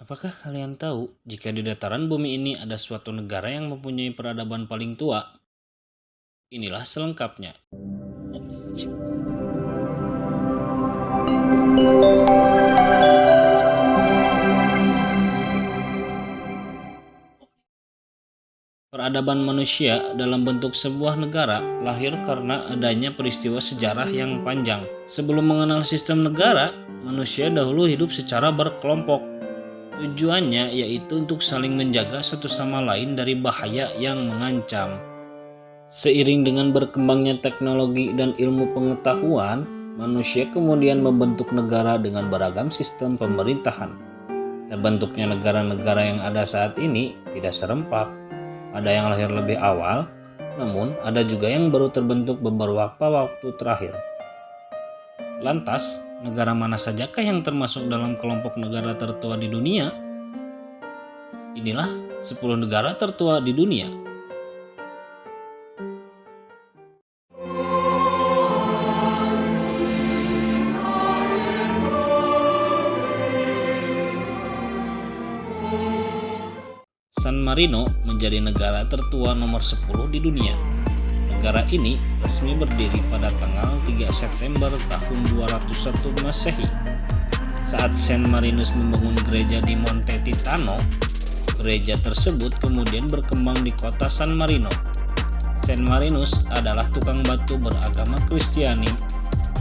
Apakah kalian tahu jika di dataran bumi ini ada suatu negara yang mempunyai peradaban paling tua? Inilah selengkapnya. Peradaban manusia dalam bentuk sebuah negara lahir karena adanya peristiwa sejarah yang panjang. Sebelum mengenal sistem negara, manusia dahulu hidup secara berkelompok. Tujuannya yaitu untuk saling menjaga satu sama lain dari bahaya yang mengancam. Seiring dengan berkembangnya teknologi dan ilmu pengetahuan, manusia kemudian membentuk negara dengan beragam sistem pemerintahan. Terbentuknya negara-negara yang ada saat ini tidak serempak. Ada yang lahir lebih awal, namun ada juga yang baru terbentuk beberapa waktu terakhir. Lantas, negara mana sajakah yang termasuk dalam kelompok negara tertua di dunia? Inilah 10 negara tertua di dunia. San Marino menjadi negara tertua nomor 10 di dunia. Negara ini resmi berdiri pada tanggal 3 September tahun 201 Masehi. Saat San Marinus membangun gereja di Monte Titano, gereja tersebut kemudian berkembang di kota San Marino. San Marinus adalah tukang batu beragama Kristiani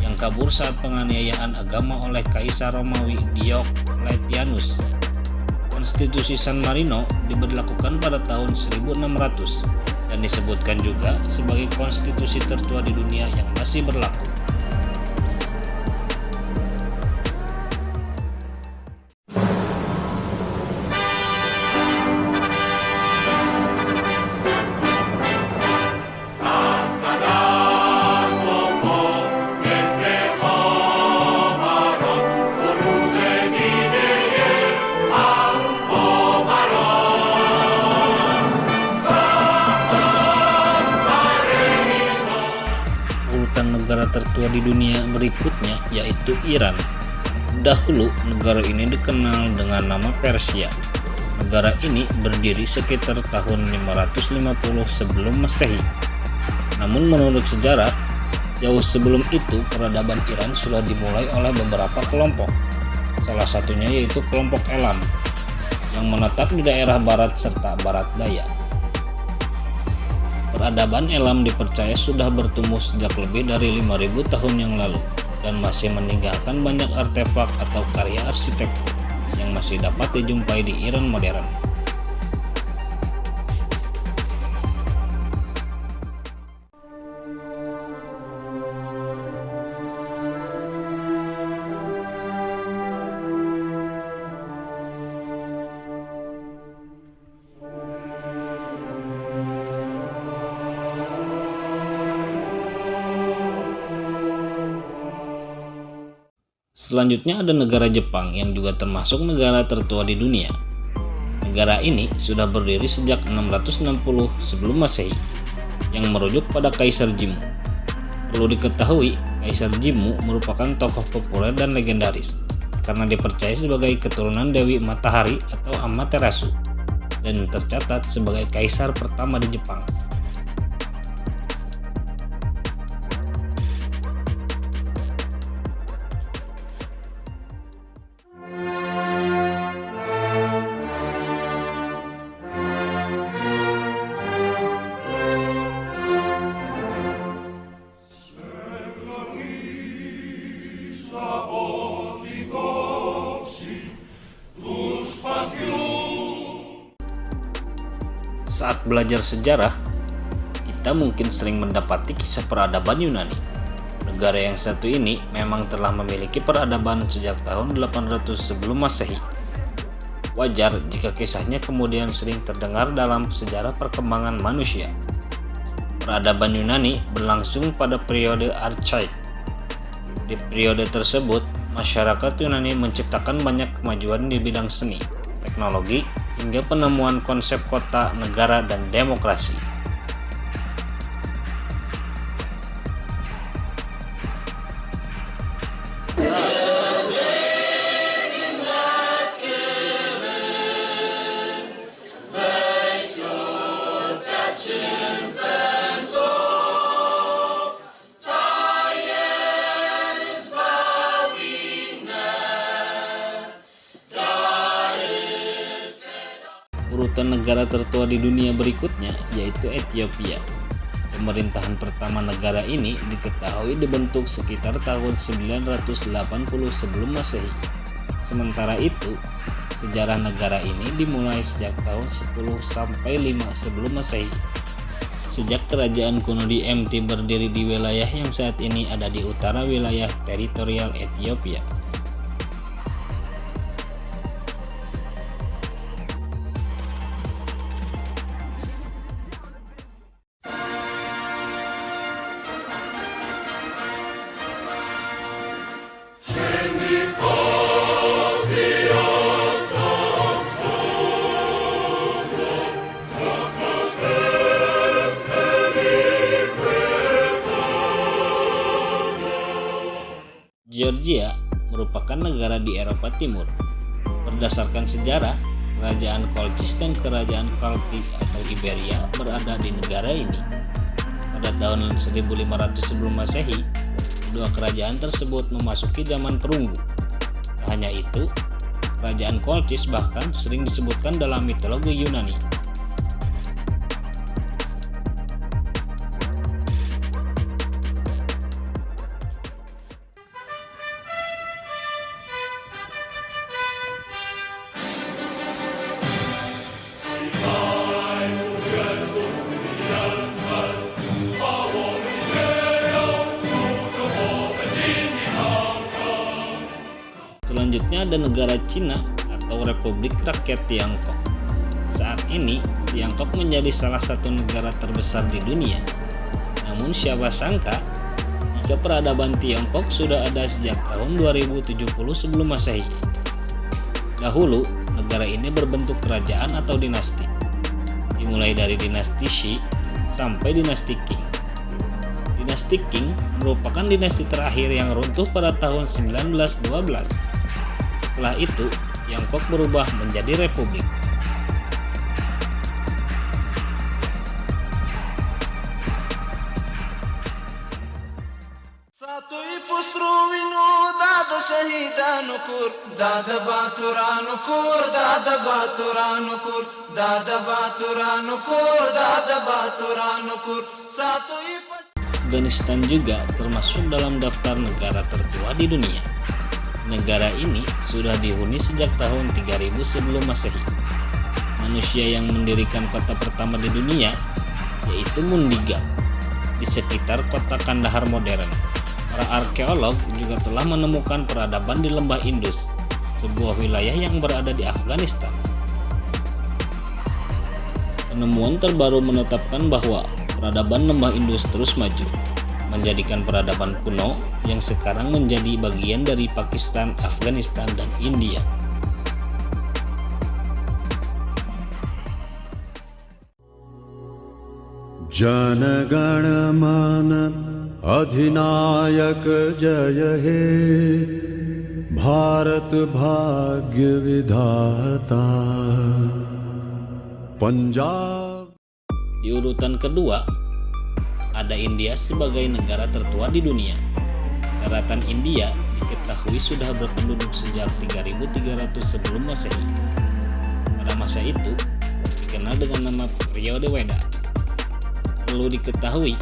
yang kabur saat penganiayaan agama oleh Kaisar Romawi Diocletianus. Konstitusi San Marino diberlakukan pada tahun 1600 dan disebutkan juga sebagai konstitusi tertua di dunia yang masih berlaku. Negara tertua di dunia berikutnya yaitu Iran. Dahulu negara ini dikenal dengan nama Persia. Negara ini berdiri sekitar tahun 550 sebelum Masehi. Namun menurut sejarah, jauh sebelum itu peradaban Iran sudah dimulai oleh beberapa kelompok. Salah satunya yaitu kelompok Elam yang menetap di daerah barat serta barat daya. Peradaban Elam dipercaya sudah bertumbuh sejak lebih dari 5.000 tahun yang lalu dan masih meninggalkan banyak artefak atau karya arsitektur yang masih dapat dijumpai di Iran modern. Selanjutnya ada negara Jepang yang juga termasuk negara tertua di dunia. Negara ini sudah berdiri sejak 660 sebelum Masehi yang merujuk pada Kaisar Jimmu. Perlu diketahui, Kaisar Jimmu merupakan tokoh populer dan legendaris karena dipercaya sebagai keturunan Dewi Matahari atau Amaterasu dan tercatat sebagai kaisar pertama di Jepang. Saat belajar sejarah, kita mungkin sering mendapati kisah peradaban Yunani. Negara yang satu ini memang telah memiliki peradaban sejak tahun 800 sebelum Masehi. Wajar jika kisahnya kemudian sering terdengar dalam sejarah perkembangan manusia. Peradaban Yunani berlangsung pada periode Archaik. Di periode tersebut, masyarakat Yunani menciptakan banyak kemajuan di bidang seni, teknologi, hingga penemuan konsep kota, negara, dan demokrasi. Urutan negara tertua di dunia berikutnya yaitu Ethiopia. Pemerintahan pertama negara ini diketahui dibentuk sekitar tahun 980 sebelum Masehi. Sementara itu, sejarah negara ini dimulai sejak tahun 10 sampai 5 sebelum Masehi. Sejak kerajaan kuno di Mt berdiri di wilayah yang saat ini ada di utara wilayah teritorial Ethiopia. Georgia merupakan negara di Eropa Timur. Berdasarkan sejarah, kerajaan Kolchis dan kerajaan Kalti atau Iberia berada di negara ini. Pada tahun 1500 sebelum Masehi, kedua kerajaan tersebut memasuki zaman perunggu. Tak hanya itu, kerajaan Kolchis bahkan sering disebutkan dalam mitologi Yunani. Selanjutnya ada negara Cina atau Republik Rakyat Tiongkok. Saat ini, Tiongkok menjadi salah satu negara terbesar di dunia. Namun siapa sangka, jika peradaban Tiongkok sudah ada sejak tahun 2070 sebelum Masehi. Dahulu, negara ini berbentuk kerajaan atau dinasti, dimulai dari dinasti Shi sampai dinasti Qing. Dinasti Qing merupakan dinasti terakhir yang runtuh pada tahun 1912. Setelah itu, Tiongkok berubah menjadi republik. Afghanistan juga termasuk dalam daftar negara tertua di dunia. Negara ini sudah dihuni sejak tahun 3000 sebelum Masehi. Manusia yang mendirikan kota pertama di dunia yaitu Mundiga di sekitar kota Kandahar modern. Para arkeolog juga telah menemukan peradaban di Lembah Indus, sebuah wilayah yang berada di Afghanistan. Penemuan terbaru menetapkan bahwa peradaban Lembah Indus terus maju, menjadikan peradaban kuno yang sekarang menjadi bagian dari Pakistan, Afghanistan, dan India. Janagana mana adhinayak jaya he, Bharat bhagya vidhata. Punjab. Di urutan kedua, ada India sebagai negara tertua di dunia. Daratan India diketahui sudah berpenduduk sejak 3300 sebelum Masehi. Pada masa itu, dikenal dengan nama periode Weda. Perlu diketahui,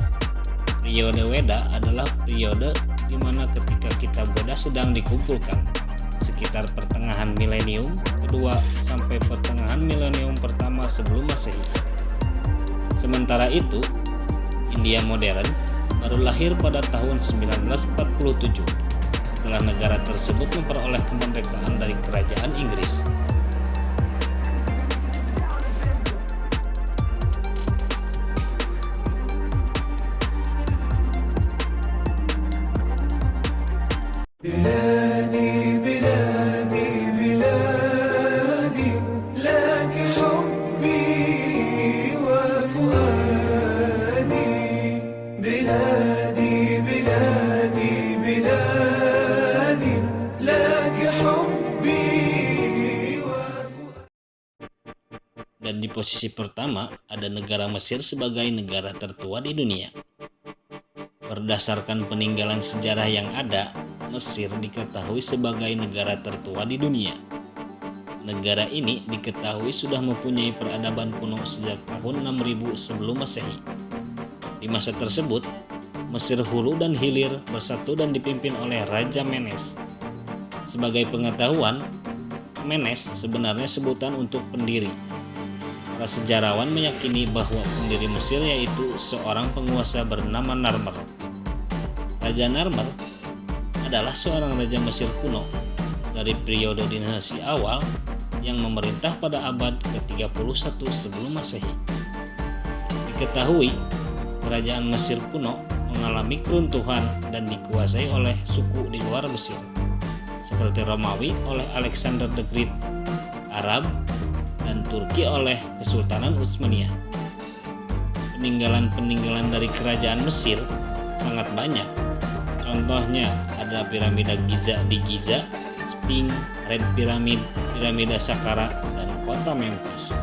periode Weda adalah periode di mana ketika kitab Weda sedang dikumpulkan, sekitar pertengahan milenium kedua sampai pertengahan milenium pertama sebelum Masehi. Sementara itu, India modern baru lahir pada tahun 1947 setelah negara tersebut memperoleh kemerdekaan dari kerajaan Inggris. Dan di posisi pertama ada negara Mesir sebagai negara tertua di dunia. Berdasarkan peninggalan sejarah yang ada, Mesir diketahui sebagai negara tertua di dunia. Negara ini diketahui sudah mempunyai peradaban kuno sejak tahun 6000 sebelum Masehi. Di masa tersebut, Mesir hulu dan hilir bersatu dan dipimpin oleh Raja Menes. Sebagai pengetahuan, Menes sebenarnya sebutan untuk pendiri. Para sejarawan meyakini bahwa pendiri Mesir yaitu seorang penguasa bernama Narmer. Raja Narmer adalah seorang raja Mesir kuno dari periode dinasti awal yang memerintah pada abad ke-31 sebelum Masehi. Diketahui, kerajaan Mesir kuno mengalami keruntuhan dan dikuasai oleh suku di luar Mesir, seperti Romawi oleh Alexander the Great, Arab, dan Turki oleh Kesultanan Utsmaniyah. Peninggalan-peninggalan dari kerajaan Mesir sangat banyak. Contohnya ada piramida Giza di Giza, Sphinx, Red Pyramid, piramida Saqqara, dan kota Memphis.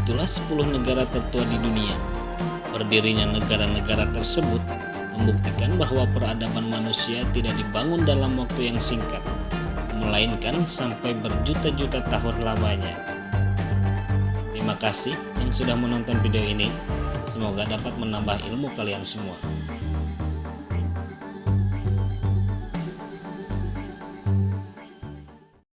Itulah 10 negara tertua di dunia. Berdirinya negara-negara tersebut membuktikan bahwa peradaban manusia tidak dibangun dalam waktu yang singkat, melainkan sampai berjuta-juta tahun lamanya. Terima kasih yang sudah menonton video ini. Semoga dapat menambah ilmu kalian semua.